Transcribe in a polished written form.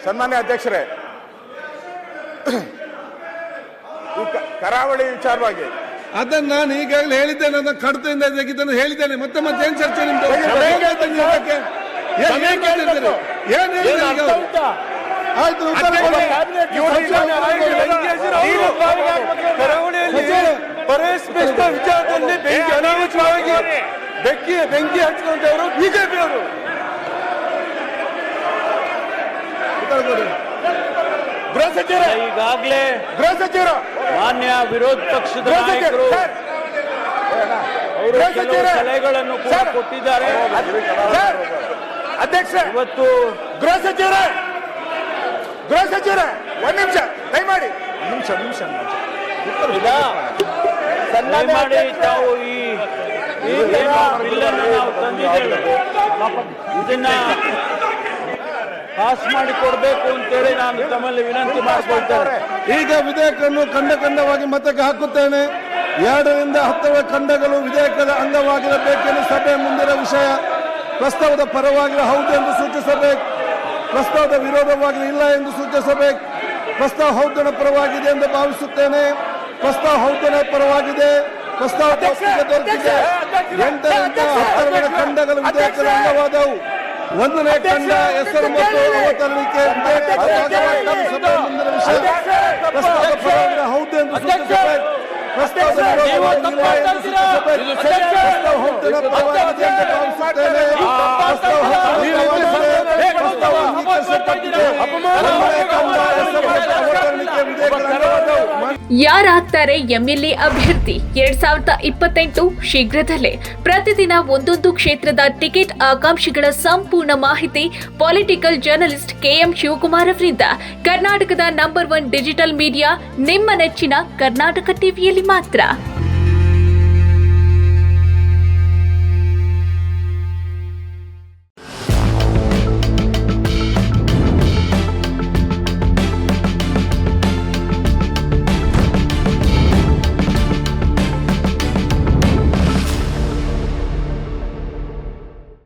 ಸನ್ಮಾನ್ಯ ಅಧ್ಯಕ್ಷರೇ, ಈ ಕರಾವಳಿ ವಿಚಾರವಾಗಿ ಅದನ್ನ ನಾನು ಈಗಾಗಲೇ ಹೇಳಿದ್ದೇನೆ, ಅದನ್ನ ಕಡತದಿಂದ ತೆಗೆದನ್ನು ಹೇಳಿದ್ದೇನೆ. ಮತ್ತೆ ಏನ್ ಚರ್ಚೆ ನಿಮ್ದು? ಆಯ್ತು, ಕರಾವಳಿಯಲ್ಲಿ ಪರೇಶ್ ಬೆಸ್ಟ್ ವಿಚಾರದಲ್ಲಿ ಬೆಂಕಿ ಅನಾವಶ್ಯಕವಾಗಿ ಬೆಂಕಿ ಹಚ್ಚಿಕೊಂಡವರು ಬಿಜೆಪಿ ಅವರು. ಗೃಹ ಸಚಿವರ ಈಗಾಗಲೇ ಗೃಹ ಸಚಿವರ ಮಾನ್ಯ ವಿರೋಧ ಪಕ್ಷದ ನಾಯಕರು ಅವರು ಕೆಲವು ಸಲಹೆಗಳನ್ನು ಕೂಡ ಕೊಟ್ಟಿದ್ದಾರೆ. ಅಧ್ಯಕ್ಷ, ಇವತ್ತು ಗೃಹ ಸಚಿವರ ಒಂದ್ ನಿಮಿಷ ದಯಮಾಡಿ ನಿಮಿಷ ದಯಮಾಡಿ ತಾವು ಈ ಬಿಲ್ಲನ್ನು ನಾವು ತಂದಿದ್ದೇವೆ, ಇದನ್ನ ಪಾಸ್ ಮಾಡಿ ಕೊಡಬೇಕು ಅಂತೇಳಿ ನಾನು ತಮ್ಮಲ್ಲಿ ವಿನಂತಿ ಮಾಡಿಕೊಳ್ತೇನೆ. ಈಗ ವಿಧೇಯಕವನ್ನು ಖಂಡವಾಗಿ ಮತಕ್ಕೆ ಹಾಕುತ್ತೇನೆ. 2 ರಿಂದ 10 ಖಂಡಗಳು ವಿಧೇಯಕದ ಅಂಗವಾಗಿರಬೇಕೆಂದು ಸಭೆ ಮುಂದಿನ ವಿಷಯ. ಪ್ರಸ್ತಾವದ ಪರವಾಗಿರುವ ಹೌದು ಎಂದು ಸೂಚಿಸಬೇಕು, ಪ್ರಸ್ತಾವದ ವಿರೋಧವಾಗಿ ಇಲ್ಲ ಎಂದು ಸೂಚಿಸಬೇಕು. ಪ್ರಸ್ತಾವ ಹೌದನ ಪರವಾಗಿದೆ ಎಂದು ಭಾವಿಸುತ್ತೇನೆ. ಪ್ರಸ್ತಾವ ಹೌದನ ಪರವಾಗಿದೆ. ಪ್ರಸ್ತಾವ ದೊರೆತಿದೆ. 8 ರಿಂದ 10 ಖಂಡಗಳು ವಿಧೇಯಕದ ಅಂಗವಾದವು. 1ನೇ ಖಂಡ ಹೆಸರು ಮತ್ತು ಅವತರಣಿಕೆ ಸಭೆ ಮುಂದಿನ ವಿಷಯ. ಪ್ರಸ್ತಾವದ ಪರವಾಗಿರುವ ಹೌದು ಎಂದು ಸೂಚಿಸಬೇಕು, ಪ್ರಸ್ತಾವದ ವಿರೋಧವಾಗಿ ಇಲ್ಲ ಎಂದು ಸೂಚಿಸಬೇಕು. ಪ್ರಸ್ತಾವ ಹೌದನ ಪರವಾಗಿದೆ ಎಂದು ಭಾವಿಸುತ್ತೇನೆ. ಪ್ರಸ್ತಾವ ಯಾರಾಗ್ತಾರೆ ಎಂಎಲ್ಎ ಅಭ್ಯರ್ಥಿ 2028 ಶೀಘ್ರದಲ್ಲೇ. ಪ್ರತಿದಿನ ಒಂದೊಂದು ಕ್ಷೇತ್ರದ ಟಿಕೆಟ್ ಆಕಾಂಕ್ಷಿಗಳ ಸಂಪೂರ್ಣ ಮಾಹಿತಿ ಪೊಲಿಟಿಕಲ್ ಜರ್ನಲಿಸ್ಟ್ KM ಶಿವಕುಮಾರ್ ಅವರಿಂದ. ಕರ್ನಾಟಕದ ನಂಬರ್ 1 ಡಿಜಿಟಲ್ ಮೀಡಿಯಾ ನಿಮ್ಮ ನೆಚ್ಚಿನ ಕರ್ನಾಟಕ ಟಿವಿಯಲ್ಲಿ ಮಾತ್ರ.